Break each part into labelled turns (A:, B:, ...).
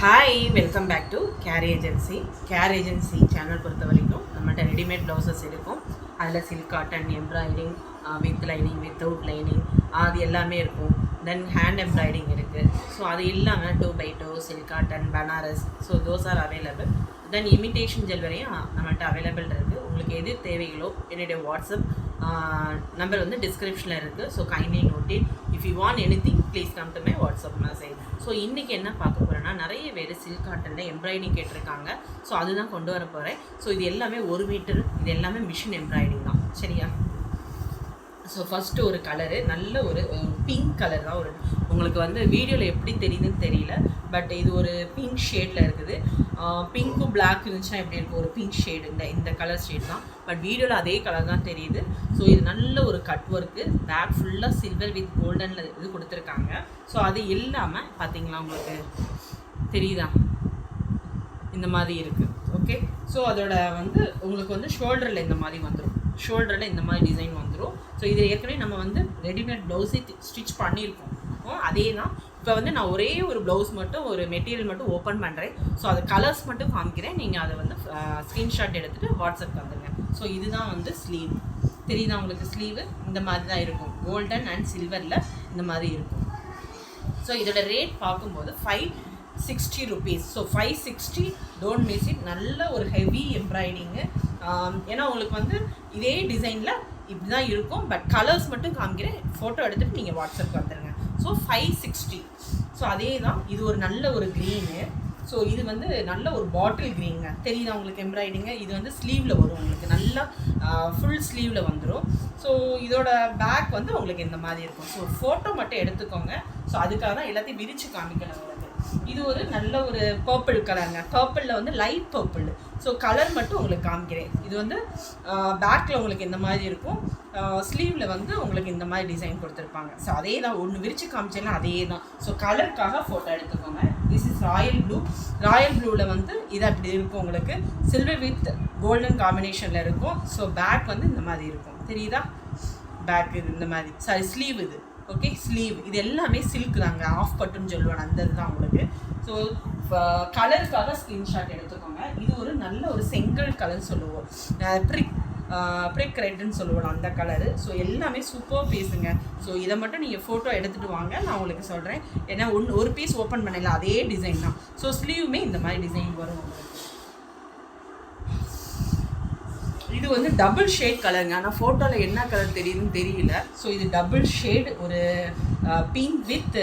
A: Hi welcome back to care agency. Care agency channel பொறுத்த வரைக்கும் நம்மகிட்ட ரெடிமேட் ப்ளவுசஸ் இருக்கும். அதில் silk cotton, embroidering, with lining, without lining, அது எல்லாமே இருக்கும். தென் ஹேண்ட் எம்ப்ராய்டிங் இருக்குது. ஸோ அது இல்லாமல் 2x2 silk cotton, Banaras, so those are available. Then imitation ஜுவல்லரியும் நம்மகிட்ட அவைலபிள் இருக்குது. உங்களுக்கு எது தேவைகளோ என்னுடைய வாட்ஸ்அப் நம்பர் வந்து டிஸ்கிரிப்ஷனில் இருக்குது. So kindly note it. If you want anything please come to my WhatsApp message. So இன்றைக்கி என்ன பார்க்க போகிறேன்னா, நிறைய பேர் சில்க் காட்டனில் எம்ப்ராய்டிங் கேட்டிருக்காங்க. ஸோ அதுதான் கொண்டு வர போகிறேன். ஸோ இது எல்லாமே 1 மீட்டர், இது எல்லாமே மிஷின் எம்ப்ராய்டிங் தான், சரியா? ஸோ ஃபஸ்ட்டு ஒரு கலரு, நல்ல ஒரு பிங்க் கலர் தான். உங்களுக்கு வந்து வீடியோவில் எப்படி தெரியுதுன்னு தெரியல, பட் இது ஒரு பிங்க் ஷேடில் இருக்குது. பிங்க்கும் பிளாக் இருந்துச்சுன்னா எப்படி இருக்கும், ஒரு பிங்க் ஷேடு, இந்த கலர் ஷேட் தான். பட் வீடியோவில் அதே கலர் தான் தெரியுது. ஸோ இது நல்ல ஒரு கட் ஒர்க்கு, பேக் ஃபுல்லாக சில்வர் வித் கோல்டனில் இது கொடுத்துருக்காங்க. ஸோ அது இல்லாமல் பார்த்தீங்களா, உங்களுக்கு தெரியுதா, இந்த மாதிரி இருக்குது. ஓகே, ஸோ அதோட வந்து உங்களுக்கு வந்து ஷோல்டரில் இந்த மாதிரி வந்துடும், ஷோல்டரில் இந்த மாதிரி டிசைன் வந்துடும். ஸோ இது ஏற்கனவே நம்ம வந்து ரெடிமேட் ப்ளவுஸே ஸ்டிச் பண்ணியிருக்கோம், அதே தான். இப்போ வந்து நான் ஒரே ஒரு ப்ளவுஸ் மட்டும், ஒரு மெட்டீரியல் மட்டும் ஓப்பன் பண்ணுறேன். ஸோ அது கலர்ஸ் மட்டும் காமிக்கிறேன். நீங்கள் அதை வந்து ஸ்க்ரீன்ஷாட் எடுத்துகிட்டு வாட்ஸ்அப் வந்துடுங்க. ஸோ இதுதான் வந்து ஸ்லீவ், தெரியுதா உங்களுக்கு? ஸ்லீவு இந்த மாதிரி தான் இருக்கும், கோல்டன் அண்ட் சில்வரில் இந்த மாதிரி இருக்கும். ஸோ இதோட ரேட் பார்க்கும்போது 560 rupees. So 560, don't miss it. நல்ல ஒரு ஹெவி எம்ப்ராய்டிங்கு. ஏன்னா உங்களுக்கு வந்து இதே டிசைனில் இப்படி தான் இருக்கும், பட் கலர்ஸ் மட்டும் காமிக்கிறேன். ஃபோட்டோ எடுத்துகிட்டு நீங்கள் வாட்ஸ்அப் வந்துடுங்க. ஸோ 560. ஸோ அதே தான். இது ஒரு நல்ல ஒரு க்ரீனு. ஸோ இது வந்து நல்ல ஒரு பாட்டில் க்ரீனுங்க, தெரியுதா உங்களுக்கு? எம்ப்ராய்டிங்க இது வந்து ஸ்லீவில் வரும், உங்களுக்கு நல்லா ஃபுல் ஸ்லீவில் வந்துடும். ஸோ இதோட பேக் வந்து உங்களுக்கு இந்த மாதிரி இருக்கும். ஸோ ஃபோட்டோ மட்டும் எடுத்துக்கோங்க. ஸோ அதுக்காக தான் எல்லாத்தையும் விரித்து காமிக்கணும் உங்களுக்கு. இது ஒரு நல்ல ஒரு பர்பிள் கலருங்க, பர்பிளில் வந்து லைட் பர்பிள். ஸோ கலர் மட்டும் உங்களுக்கு காமிக்கிறேன். இது வந்து பேக்கில் உங்களுக்கு இந்த மாதிரி இருக்கும், ஸ்லீவில் வந்து உங்களுக்கு இந்த மாதிரி டிசைன் கொடுத்துருப்பாங்க. ஸோ அதே தான், ஒன்று விரித்து காமிச்சேன்னா அதே தான். ஸோ கலருக்காக ஃபோட்டோ எடுத்துக்கோங்க. This is Royal blue. Royal ப்ளூவில் வந்து இது அப்படி இருக்கும், உங்களுக்கு சில்வர் வித் கோல்டன் காம்பினேஷனில் இருக்கும். ஸோ பேக் வந்து இந்த மாதிரி இருக்கும், தெரியுதா? பேக் இது இந்த மாதிரி, சாரி ஸ்லீவ் இது. ஓகே, ஸ்லீவ் இது எல்லாமே சில்க் தாங்க, ஆஃப் பட்டுன்னு சொல்லுவாங்க, அந்த இதுதான் உங்களுக்கு. ஸோ கலருக்காக ஸ்க்ரீன்ஷாட் எடுத்துக்கோங்க. இது ஒரு நல்ல ஒரு செங்கல் கலர் சொல்லுவோம், ப்ரிக் ரெட்டுன்னு சொல்லுவோம், அந்த கலரு. ஸோ எல்லாமே சூப்பர் பீஸுங்க. ஸோ இதை மட்டும் நீங்கள் ஃபோட்டோ எடுத்துகிட்டு வாங்க, நான் உங்களுக்கு சொல்கிறேன். ஏன்னா ஒரு பீஸ் ஓப்பன் பண்ணல, அதே டிசைன் தான். ஸோ ஸ்லீவுமே இந்த மாதிரி டிசைன் வரும் உங்களுக்கு. இது வந்து டபுள் ஷேட் கலருங்க, ஆனால் ஃபோட்டோவில் என்ன கலர் தெரியுதுன்னு தெரியல. ஸோ இது டபுள் ஷேட், ஒரு பிங்க் வித்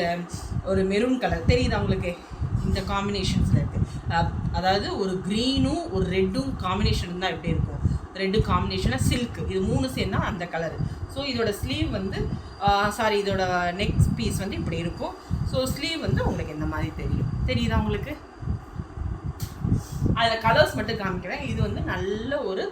A: ஒரு மெரூன் கலர், தெரியுதா உங்களுக்கு? இந்த காம்பினேஷன்ஸில் இருக்குது. அதாவது ஒரு க்ரீனும் ஒரு ரெட்டும் காம்பினேஷன் இருந்தால் எப்படி இருக்கும், ரெட்டு காம்பினேஷனாக சில்க்கு, இது 3 சேர்ந்தா அந்த கலரு. ஸோ இதோட ஸ்லீவ் வந்து இதோட நெக் பீஸ் வந்து இப்படி இருக்கும். ஸோ ஸ்லீவ் வந்து உங்களுக்கு இந்த மாதிரி தெரியுதா உங்களுக்கு? அதில் கலர்ஸ் மட்டும் காமிக்கிறேன். இது வந்து நல்ல ஒரு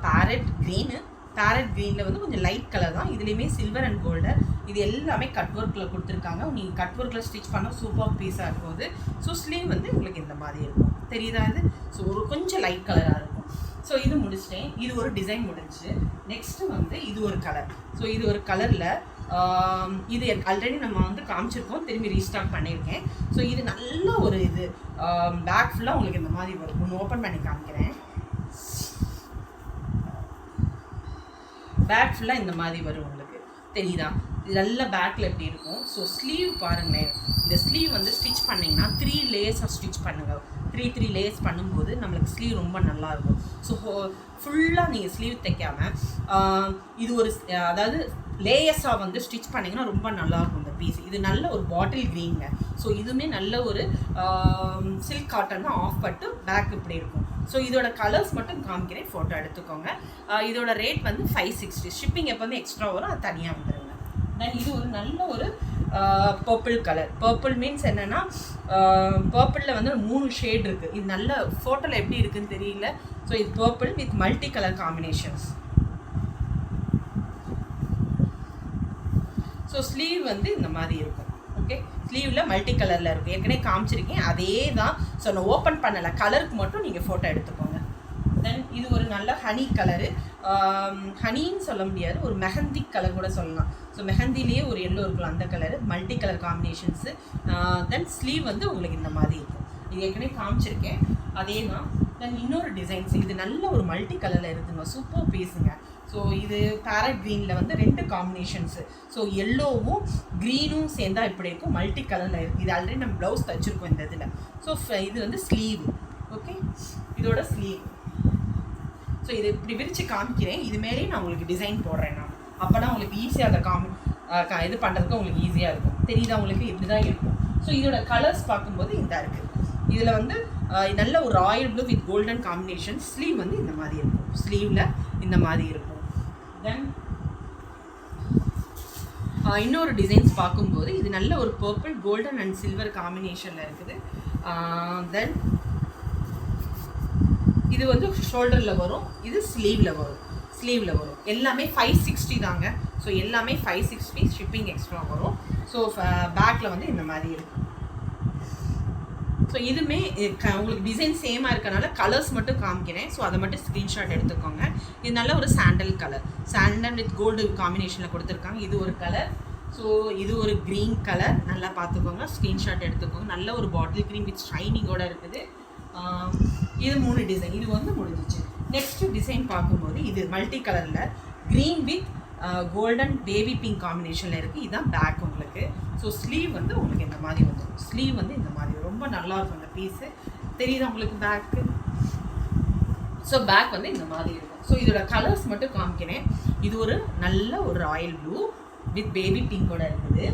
A: பேரட் க்ரீனு. பேரட் க்ரீனில் வந்து கொஞ்சம் லைட் கலர் தான். இதுலேயுமே சில்வர் அண்ட் கோல்டர். இது எல்லாமே கட் ஒர்க்கில் கொடுத்துருக்காங்க. நீங்கள் கட் ஒர்க்கில் ஸ்டிச் பண்ணால் சூப்பர் பீஸாக இருக்கும் அது. ஸோ ஸ்லீவ் வந்து உங்களுக்கு இந்த மாதிரி இருக்கும், தெரியுதா இது? ஸோ ஒரு கொஞ்சம் லைட் கலராக இருக்கும். ஸோ இது முடிச்சிட்டேன். இது ஒரு டிசைன் முடிஞ்சு. நெக்ஸ்ட்டு வந்து இது ஒரு கலர். ஸோ இது ஒரு கலரில் இது ஆல்ரெடி நம்ம வந்து காமிச்சிருக்கோம், திரும்பி ரீஸ்டாக் பண்ணியிருக்கேன். ஸோ இது நல்ல ஒரு இது பேக் ஃபுல்லாக உங்களுக்கு இந்த மாதிரி வரும். ஒன்று ஓப்பன் பண்ணி காமிக்கிறேன். பேக் ஃபுல்லாக இந்த மாதிரி வரும் உங்களுக்கு, தெரியுதா? இது நல்ல பேக்கில் எப்படி இருக்கும். ஸோ ஸ்லீவ் பாருங்களேன். இந்த ஸ்லீவ் வந்து ஸ்டிச் பண்ணிங்கன்னா 3 லேயர்ஸாக ஸ்டிச் பண்ணுங்கள். 3 லேயர்ஸ் பண்ணும்போது நம்மளுக்கு ஸ்லீவ் ரொம்ப நல்லாயிருக்கும். ஸோ ஃபுல்லாக நீங்கள் ஸ்லீவ் தைக்காமல் இது ஒரு அதாவது லேயர்ஸாக வந்து ஸ்டிச் பண்ணிங்கன்னா ரொம்ப நல்லாயிருக்கும் இந்த பீஸ். இது நல்ல ஒரு பாட்டில் க்ரீனுங்க. ஸோ இதுவுமே நல்ல ஒரு சில்க் காட்டன் தான், ஆஃப் பட்டு, பேக் இப்படி இருக்கும். ஸோ இதோட கலர்ஸ் மட்டும் காமிக்கிறேன், ஃபோட்டோ எடுத்துக்கோங்க. இதோட ரேட் வந்து 560. ஷிப்பிங் எப்போ வந்து எக்ஸ்ட்ரா வரும், அது தனியாக வந்துடுங்க. தென் இது ஒரு நல்ல ஒரு பர்பிள் கலர். பர்பிள் மீன்ஸ் என்னென்னா, பர்பிளில் வந்து 3 ஷேட் இருக்குது. இது நல்ல ஃபோட்டோவில் எப்படி இருக்குதுன்னு தெரியல. ஸோ இது purple with multi colour combinations. So sleeve வந்து இந்த மாதிரி இருக்கும். ஓகே, ஸ்லீவில் மல்டி கலரில் இருக்கும், ஏற்கனவே காமிச்சிருக்கேன், அதே தான். ஸோ நான் ஓப்பன் பண்ணலை, கலருக்கு மட்டும் நீங்கள் ஃபோட்டோ எடுத்துக்கோங்க. தென் இது ஒரு நல்ல ஹனி கலரு, ஹனின்னு சொல்ல முடியாது, ஒரு மெஹந்தி கலர் கூட சொல்லலாம். ஸோ மெஹந்திலேயே ஒரு எல்லோ இருக்கும், அந்த கலரு, மல்டி கலர் காம்பினேஷன்ஸு. தென் ஸ்லீவ் வந்து உங்களுக்கு இந்த மாதிரி இருக்கும். இது ஏற்கனவே காமிச்சிருக்கேன், அதே தான். தென் இன்னொரு டிசைன்ஸ், இது நல்ல ஒரு மல்டி கலரில் இருக்குதுங்க, சூப்பர் பீஸுங்க. ஸோ இது பேரட் க்ரீனில் வந்து 2 காம்பினேஷன்ஸு. ஸோ எல்லோவும் க்ரீனும் சேர்ந்தா இப்படி இருக்கும், மல்டி கலரில் இருக்குது. இது ஆல்ரெடி நம்ம ப்ளவுஸ் தைச்சிருக்கோம் இந்த இதில். ஸோ இது வந்து ஸ்லீவ். ஓகே, இதோட ஸ்லீவ். ஸோ இது இப்படி விரித்து காமிக்கிறேன், இது மேலேயும் நான் உங்களுக்கு டிசைன் போடுறேன் நான். அப்போ தான் உங்களுக்கு ஈஸியாக அதை இது பண்ணுறதுக்கு உங்களுக்கு ஈஸியாக இருக்கும். தெரியுதா உங்களுக்கு? இப்படி தான் இருக்கும். ஸோ இதோட கலர்ஸ் பார்க்கும்போது இந்த இருக்குது. இதில் வந்து நல்ல ஒரு Royal blue with golden combination. Sleeve வந்து இந்த மாதிரி இருக்கும், ஸ்லீவில் இந்த மாதிரி இருக்கும். தென் இன்னொரு டிசைன்ஸ் பார்க்கும்போது இது நல்ல ஒரு பர்பிள் கோல்டன் அண்ட் சில்வர் காம்பினேஷனில் இருக்குது. தென் இது வந்து ஷோல்டரில் வரும், இது ஸ்லீவில் வரும். எல்லாமே 560 தாங்க. ஸோ எல்லாமே 560, ஷிப்பிங் எக்ஸ்ட்ரா வரும். ஸோ பேக்கில் வந்து இந்த மாதிரி இருக்கும். ஸோ இதுவுமே உங்களுக்கு டிசைன் சேமாக இருக்கனால கலர்ஸ் மட்டும் காமிக்கிறேன். ஸோ அதை மட்டும் ஸ்க்ரீன்ஷாட் எடுத்துக்கோங்க. இது நல்ல ஒரு sandal colour, sandal with gold காம்பினேஷனில் கொடுத்துருக்காங்க. இது ஒரு கலர். ஸோ இது ஒரு க்ரீன் கலர், நல்லா பார்த்துக்கோங்க, ஸ்க்ரீன்ஷாட் எடுத்துக்கோங்க. நல்ல ஒரு பாட்டில் க்ரீன் வித் ஷைனிங்கோடு இருக்குது. இது 3 டிசைன், இது வந்து முடிஞ்சிச்சு. நெக்ஸ்ட்டு டிசைன் பார்க்கும்போது இது மல்டி கலரில் green with golden baby pink காம்பினேஷனில் இருக்குது. இதுதான் பேக் உங்களுக்கு. ஸோ ஸ்லீவ் வந்து உங்களுக்கு இந்த மாதிரி வந்துடும். ஸ்லீவ் வந்து இந்த மாதிரி ரொம்ப நல்லாயிருக்கும் அந்த பீஸு. தெரியுதா உங்களுக்கு பேக்கு? ஸோ பேக் வந்து இந்த மாதிரி இருக்கும். ஸோ இதோட கலர்ஸ் மட்டும் காமிக்கிறேன். இது ஒரு நல்ல ஒரு ராயல் ப்ளூ வித் பேபி பிங்கோட இருக்குது.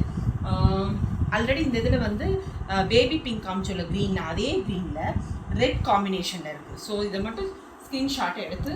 A: ஆல்ரெடி இந்த இதில் வந்து பேபி பிங்க் காமிச்சோல்ல க்ரீனில், அதே க்ரீனில் ரெட் காம்பினேஷனில் இருக்குது. ஸோ இதை மட்டும் ஸ்க்ரீன்ஷாட்டை எடுத்து